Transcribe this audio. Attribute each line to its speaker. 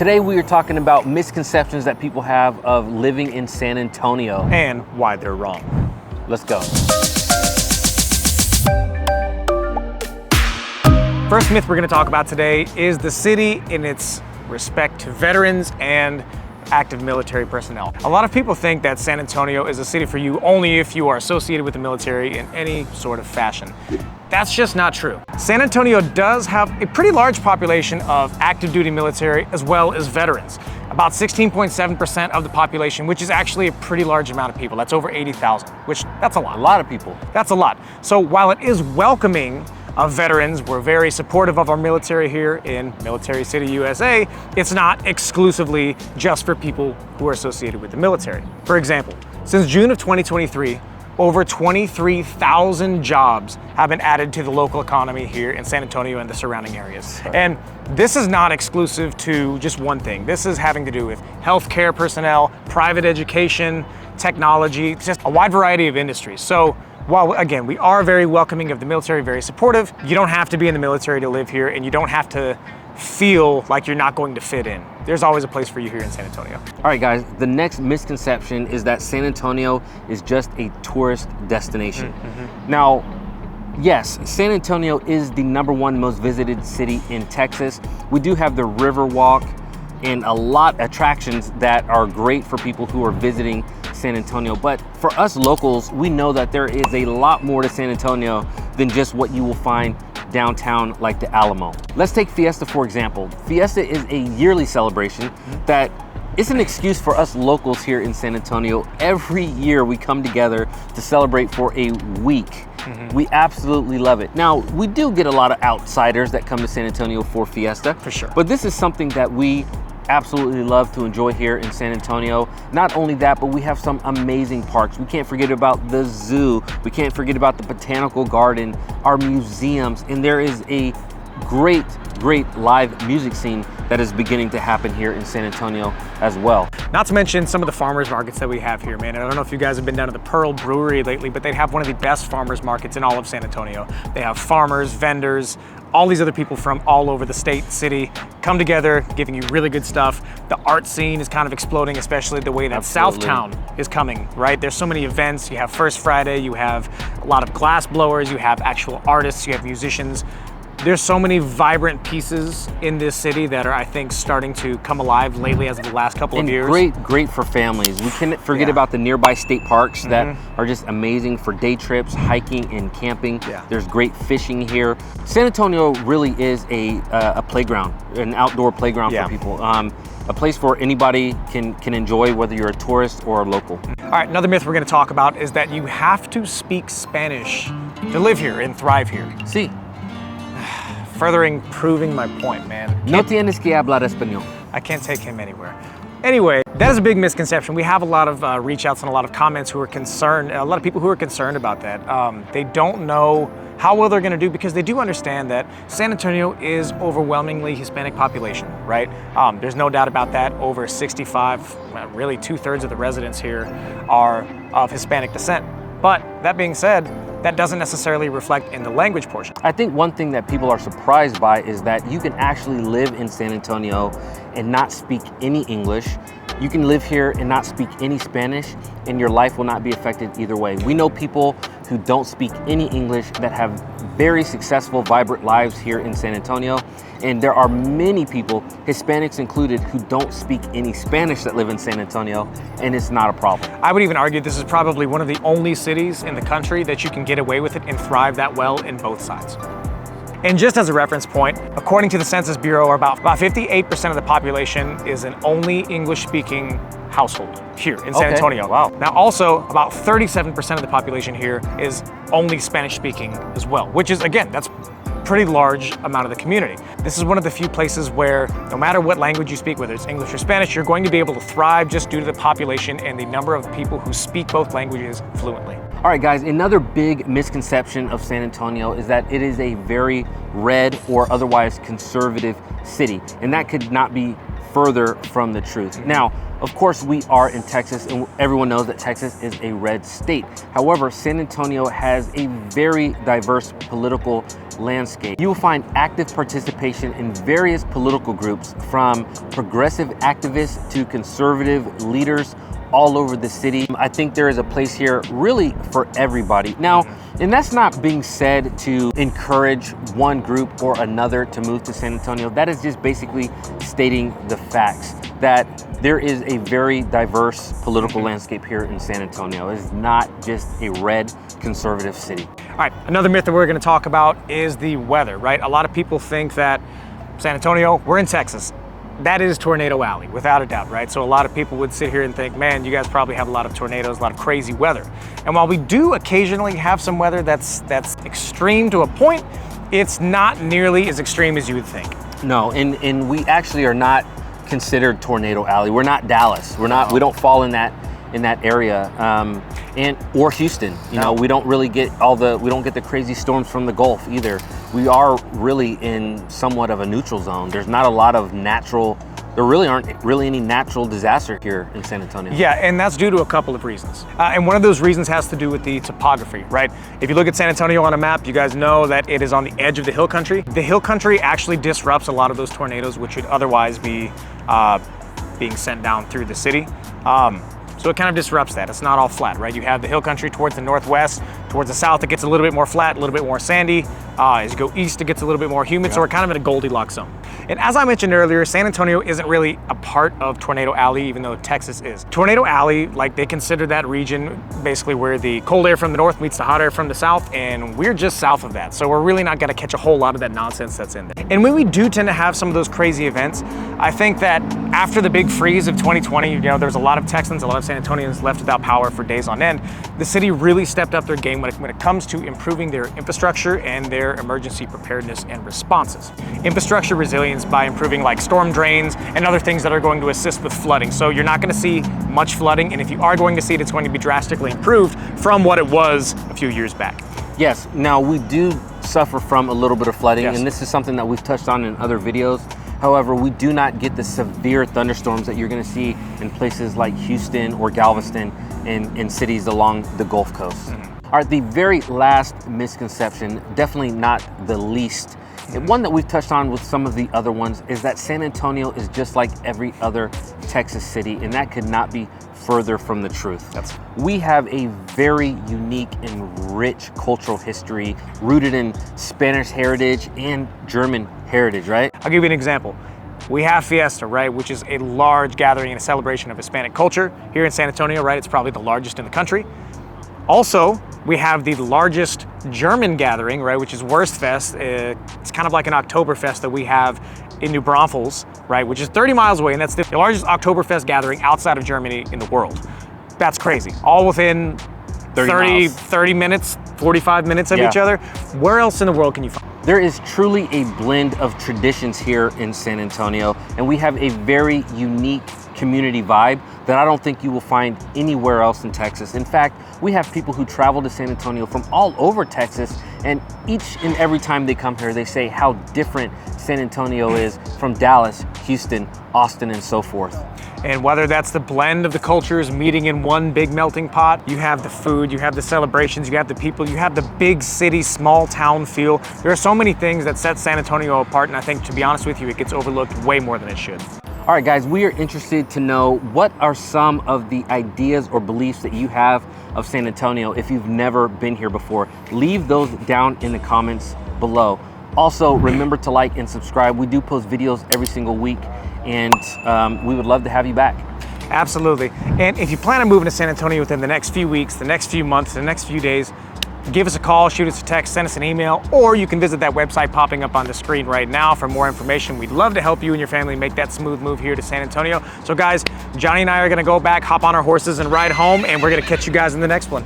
Speaker 1: Today we are talking about misconceptions that people have of living in San Antonio.
Speaker 2: And why they're wrong.
Speaker 1: Let's go.
Speaker 2: First myth we're going to talk about today is the city in its respect to veterans and active military personnel. A lot of people think that San Antonio is a city for you only if you are associated with the military in any sort of fashion. That's just not true. San Antonio does have a pretty large population of active duty military as well as veterans. About 16.7% of the population, which is actually a pretty large amount of people. That's over 80,000, which that's a lot.
Speaker 1: A lot of people.
Speaker 2: That's a lot. So while it is welcoming of veterans, we're very supportive of our military here in Military City, USA. It's not exclusively just for people who are associated with the military. For example, since June of 2023, over 23,000 jobs have been added to the local economy here in San Antonio and the surrounding areas. And this is not exclusive to just one thing. This is having to do with healthcare personnel, private education, technology, just a wide variety of industries. So while, again, we are very welcoming of the military, very supportive, you don't have to be in the military to live here, and you don't have to feel like you're not going to fit in. There's always a place for you here in San Antonio.
Speaker 1: All right, guys, the next misconception is that San Antonio is just a tourist destination. Now, yes, San Antonio is the #1 most visited city in Texas. We do have the Riverwalk and a lot of attractions that are great for people who are visiting San Antonio. But for us locals, we know that there is a lot more to San Antonio than just what you will find downtown like the Alamo. Let's take Fiesta for example. Fiesta is a yearly celebration that is an excuse for us locals here in San Antonio. Every year we come together to celebrate for a week. We absolutely love it. Now, we do get a lot of outsiders that come to San Antonio for Fiesta.
Speaker 2: For sure.
Speaker 1: But this is something that we absolutely love to enjoy here in San Antonio. Not only that, but we have some amazing parks. We can't forget about the zoo. We can't forget about the botanical garden, our museums, and there is a great live music scene that is beginning to happen here in San Antonio as well.
Speaker 2: Not to mention some of the farmers markets that we have here, man. I don't know if you guys have been down to the Pearl Brewery lately, but they have one of the best farmers markets in all of San Antonio. They have farmers, vendors, all these other people from all over the state, city, come together, giving you really good stuff. The art scene is kind of exploding, especially the way that
Speaker 1: Absolutely.
Speaker 2: Southtown is coming, right? There's so many events. You have First Friday, you have a lot of glass blowers, you have actual artists, you have musicians. There's so many vibrant pieces in this city that are, I think, starting to come alive lately as of the last couple of years.
Speaker 1: Great for families. We can't forget about the nearby state parks that are just amazing for day trips, hiking and camping. There's great fishing here. San Antonio really is a playground, an outdoor playground for people. A place where anybody can enjoy, whether you're a tourist or a local.
Speaker 2: All right, another myth we're going to talk about is that you have to speak Spanish to live here and thrive here.
Speaker 1: Sí.
Speaker 2: Furthering proving my point, man.
Speaker 1: No tienes que hablar español.
Speaker 2: I can't take him anywhere. Anyway, that is a big misconception. We have a lot of reach outs and a lot of comments who are concerned, a lot of people who are concerned about that. They don't know how well they're gonna do because they do understand that San Antonio is overwhelmingly Hispanic population, right? There's no doubt about that. Over 65, really 2/3 of the residents here are of Hispanic descent. But that being said, that doesn't necessarily reflect in the language portion.
Speaker 1: I think one thing that people are surprised by is that you can actually live in San Antonio and not speak any English. You can live here and not speak any Spanish, and your life will not be affected either way. We know people who don't speak any English that have very successful, vibrant lives here in San Antonio. And there are many people, Hispanics included, who don't speak any Spanish that live in San Antonio, and it's not a problem.
Speaker 2: I would even argue this is probably one of the only cities in the country that you can get away with it and thrive that well in both sides. And just as a reference point, according to the Census Bureau, about 58% of the population is an only English-speaking household here in San Antonio.
Speaker 1: Wow.
Speaker 2: Now also, about 37% of the population here is only Spanish-speaking as well, which is, again, that's pretty large amount of the community. This is one of the few places where no matter what language you speak, whether it's English or Spanish, you're going to be able to thrive just due to the population and the number of people who speak both languages fluently.
Speaker 1: All right, guys, another big misconception of San Antonio is that it is a very red or otherwise conservative city, and that could not be further from the truth. Now, of course, we are in Texas, and everyone knows that Texas is a red state. However, San Antonio has a very diverse political landscape. You will find active participation in various political groups, from progressive activists to conservative leaders all over the city. I think there is a place here really for everybody. Now, and that's not being said to encourage one group or another to move to San Antonio. That is just basically stating the facts that there is a very diverse political landscape here in San Antonio. It is not just a red conservative city.
Speaker 2: All right, another myth that we're going to talk about is the weather, right? A lot of people think that San Antonio, we're in Texas. That is Tornado Alley, without a doubt, right? So a lot of people would sit here and think, man, you guys probably have a lot of tornadoes, a lot of crazy weather. And while we do occasionally have some weather that's extreme to a point, it's not nearly as extreme as you would think.
Speaker 1: No, and we actually are not considered Tornado Alley. We're not Dallas. We're not. We don't fall in that area, or Houston. You know, we don't really get we don't get the crazy storms from the Gulf either. We are really in somewhat of a neutral zone. There's not a lot of there really aren't any natural disaster here in San Antonio.
Speaker 2: Yeah, and that's due to a couple of reasons. And one of those reasons has to do with the topography, right? If you look at San Antonio on a map, you guys know that it is on the edge of the hill country. The hill country actually disrupts a lot of those tornadoes, which would otherwise be being sent down through the city. So it kind of disrupts that. It's not all flat, right? You have the hill country towards the northwest. Towards the south, it gets a little bit more flat, a little bit more sandy. As you go east, it gets a little bit more humid. So we're kind of in a Goldilocks zone. And as I mentioned earlier, San Antonio isn't really a part of Tornado Alley, even though Texas is. Tornado Alley, like, they consider that region basically where the cold air from the north meets the hot air from the south, and we're just south of that. So we're really not gonna catch a whole lot of that nonsense that's in there. And when we do tend to have some of those crazy events, I think that after the big freeze of 2020, you know, there was a lot of Texans, a lot of San Antonians left without power for days on end. The city really stepped up their game when it comes to improving their infrastructure and their emergency preparedness and responses. Infrastructure resilience by improving like storm drains and other things that are going to assist with flooding. So you're not going to see much flooding, and if you are going to see it, it's going to be drastically improved from what it was a few years back.
Speaker 1: Yes, now we do suffer from a little bit of flooding, and this is something that we've touched on in other videos. However, we do not get the severe thunderstorms that you're going to see in places like Houston or Galveston and in cities along the Gulf Coast. All right, the very last misconception, definitely not the least, one that we've touched on with some of the other ones, is that San Antonio is just like every other Texas city, and that could not be further from the truth. We have a very unique and rich cultural history rooted in Spanish heritage and German heritage, right?
Speaker 2: I'll give you an example. We have Fiesta, right, which is a large gathering and a celebration of Hispanic culture here in San Antonio, right? It's probably the largest in the country. Also, we have the largest German gathering, right, which is Wurstfest. It's kind of like an Oktoberfest that we have in New Braunfels, right, which is 30 miles away, and that's the largest Oktoberfest gathering outside of Germany in the world. That's crazy. All within 30 minutes, 45 minutes of each other. Where else in the world can you find?
Speaker 1: There is truly a blend of traditions here in San Antonio, and we have a very unique community vibe that I don't think you will find anywhere else in Texas. In fact, we have people who travel to San Antonio from all over Texas, and each and every time they come here, they say how different San Antonio is from Dallas, Houston, Austin, and so forth.
Speaker 2: And whether that's the blend of the cultures meeting in one big melting pot, you have the food, you have the celebrations, you have the people, you have the big city, small town feel. There are so many things that set San Antonio apart, and I think, to be honest with you, it gets overlooked way more than it should.
Speaker 1: All right, guys, we are interested to know what are some of the ideas or beliefs that you have of San Antonio if you've never been here before. Leave those down in the comments below. Also, remember to like and subscribe. We do post videos every single week, and we would love to have you back.
Speaker 2: Absolutely. And if you plan on moving to San Antonio within the next few weeks, the next few months, the next few days, give us a call, shoot us a text, send us an email, or you can visit that website popping up on the screen right now for more information. We'd love to help you and your family make that smooth move here to San Antonio. So guys, Johnny and I are gonna go back, hop on our horses and ride home, and we're gonna catch you guys in the next one.